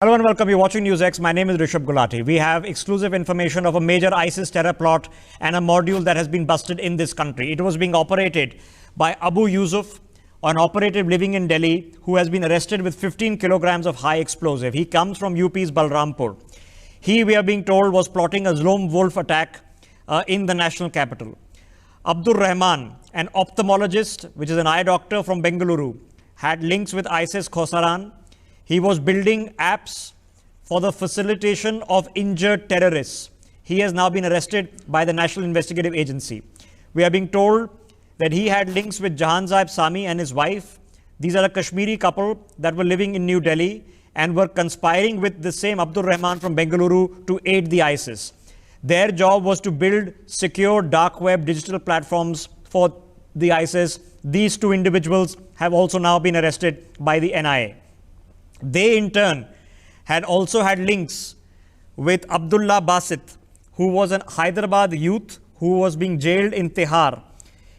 Hello and welcome. You're watching NewsX. My name is Rishabh Gulati. We have exclusive information of a major ISIS terror plot and a module that has been busted in this country. It was being operated by Abu Yusuf, an operative living in Delhi, who has been arrested with 15 kilograms of high explosive. He comes from UP's Balrampur. He, we are being told, was plotting a lone wolf attack in the national capital. Abdur Rahman, an ophthalmologist, which is an eye doctor from Bengaluru, had links with ISIS Khorasan. He was building apps for the facilitation of injured terrorists. He has now been arrested by the National Investigative Agency. We are being told that he had links with Jahanzeb Sami and his wife. These are a Kashmiri couple that were living in New Delhi and were conspiring with the same Abdur Rahman from Bengaluru to aid the ISIS. Their job was to build secure dark web digital platforms for the ISIS. These two individuals have also now been arrested by the NIA. They in turn had also had links with Abdullah Basit, who was an Hyderabad youth who was being jailed in Tihar.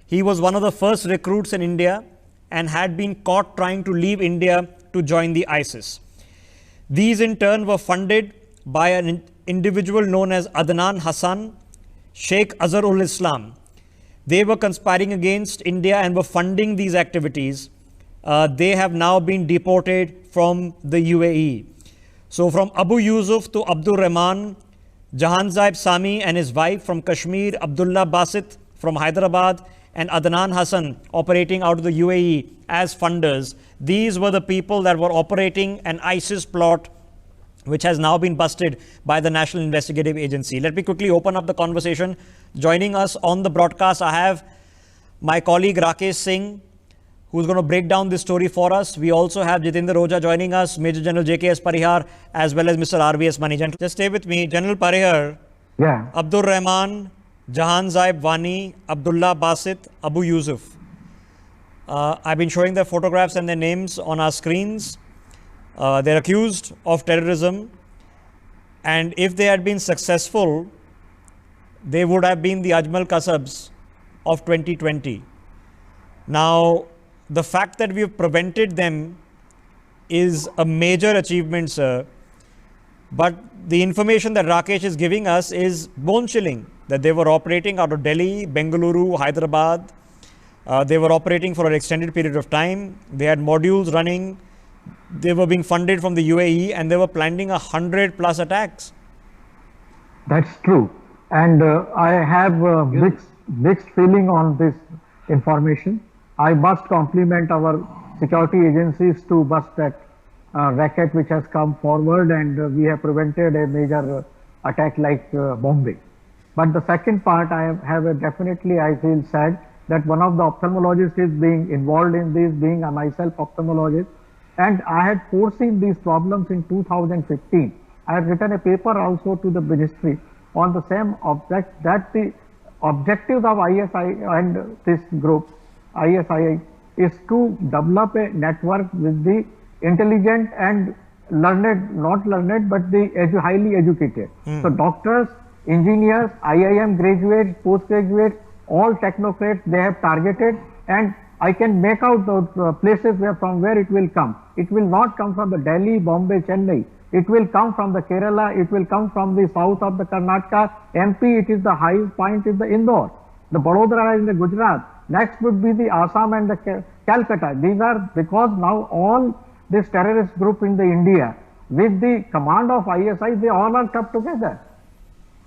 He was one of the first recruits in India and had been caught trying to leave India to join the ISIS. These in turn were funded by an individual known as Adnan Hassan, Sheikh Azharul Islam. They were conspiring against India and were funding these activities. They have now been deported from the UAE. So from Abu Yusuf to Abdur Rahman, Jahanzeb Sami and his wife from Kashmir, Abdullah Basit from Hyderabad, and Adnan Hassan operating out of the UAE as funders. These were the people that were operating an ISIS plot which has now been busted by the National Investigative Agency. Let me quickly open up the conversation. Joining us on the broadcast, I have my colleague Rakesh Singh, who's going to break down this story for us. We also have Jitendra Roja joining us, Major General Jks Parihar, as well as Mr. RVS Mani. Just stay with me. General Parihar, Abdur Rahman, Jahanzeb Wani, Abdullah Basit, Abu Yusuf. I've been showing their photographs and their names on our screens. They're accused of terrorism. And if they had been successful, they would have been the Ajmal Kasabs of 2020. Now, the fact that we have prevented them is a major achievement, sir. But the information that Rakesh is giving us is bone-chilling, that they were operating out of Delhi, Bengaluru, Hyderabad. They were operating for an extended period of time. They had modules running. They were being funded from the UAE and they were planning 100+ attacks. That's true. And I have mixed feeling on this information. I must compliment our security agencies to bust that racket which has come forward, and we have prevented a major attack like Bombay. But the second part, I feel sad that one of the ophthalmologists is being involved in this, being a myself ophthalmologist, and I had foreseen these problems in 2015. I had written a paper also to the ministry on the same object, that the objectives of ISI and this group ISI is to develop a network with the intelligent and learned, not learned, but the highly educated. So doctors, engineers, IIM graduates, postgraduates, all technocrats they have targeted, and I can make out those places from where it will come. It will not come from the Delhi, Bombay, Chennai. It will come from the Kerala, it will come from the south of the Karnataka, MP, it is the highest point is the Indore. The Vadodara is in the Gujarat. Next would be the Assam and the Calcutta. These are because now all this terrorist group in the India with the command of ISI, they all are kept together.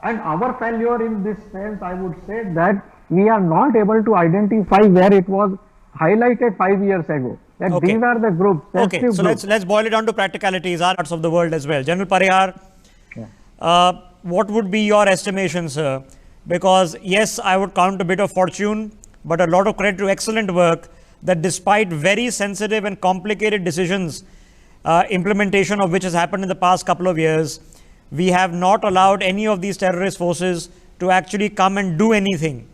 And our failure in this sense, I would say that we are not able to identify where it was highlighted 5 years ago. That these are the groups. Okay, so let's boil it down to practicalities, other parts of the world as well. General Parihar, what would be your estimation, sir? Because yes, I would count a bit of fortune, but a lot of credit to excellent work that despite very sensitive and complicated decisions, implementation of which has happened in the past couple of years, we have not allowed any of these terrorist forces to actually come and do anything.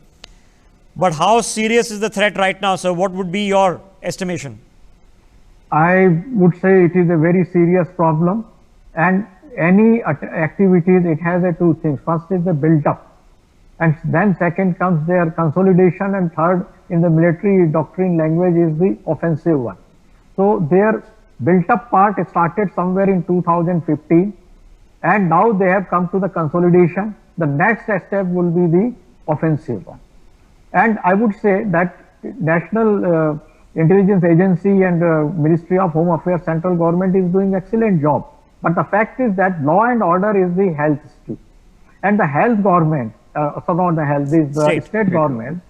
But how serious is the threat right now, sir? What would be your estimation? I would say it is a very serious problem, and any activities, it has two things. First is the build-up, and then second comes their consolidation, and third in the military doctrine language is the offensive one. So their built up part started somewhere in 2015, and now they have come to the consolidation. The next step will be the offensive one. And I would say that National Intelligence Agency and Ministry of Home Affairs, central government is doing excellent job. But the fact is that law and order is the health issue. And the health government, so not the health, this state government,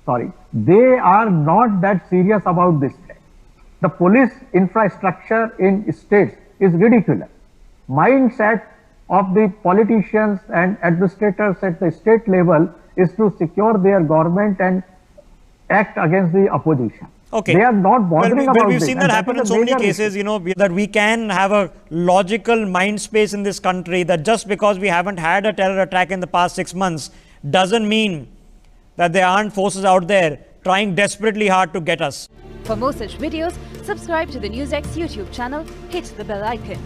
sorry, they are not that serious about this thing. The police infrastructure in states is ridiculous. Mindset of the politicians and administrators at the state level is to secure their government and act against the opposition. Okay. They are not bothering about we've this. seen that happen in so many cases, you know, that we can have a logical mind space in this country, that just because we haven't had a terror attack in the past 6 months doesn't mean that there aren't forces out there trying desperately hard to get us. For more such videos, subscribe to the NewsX YouTube channel, hit the bell icon.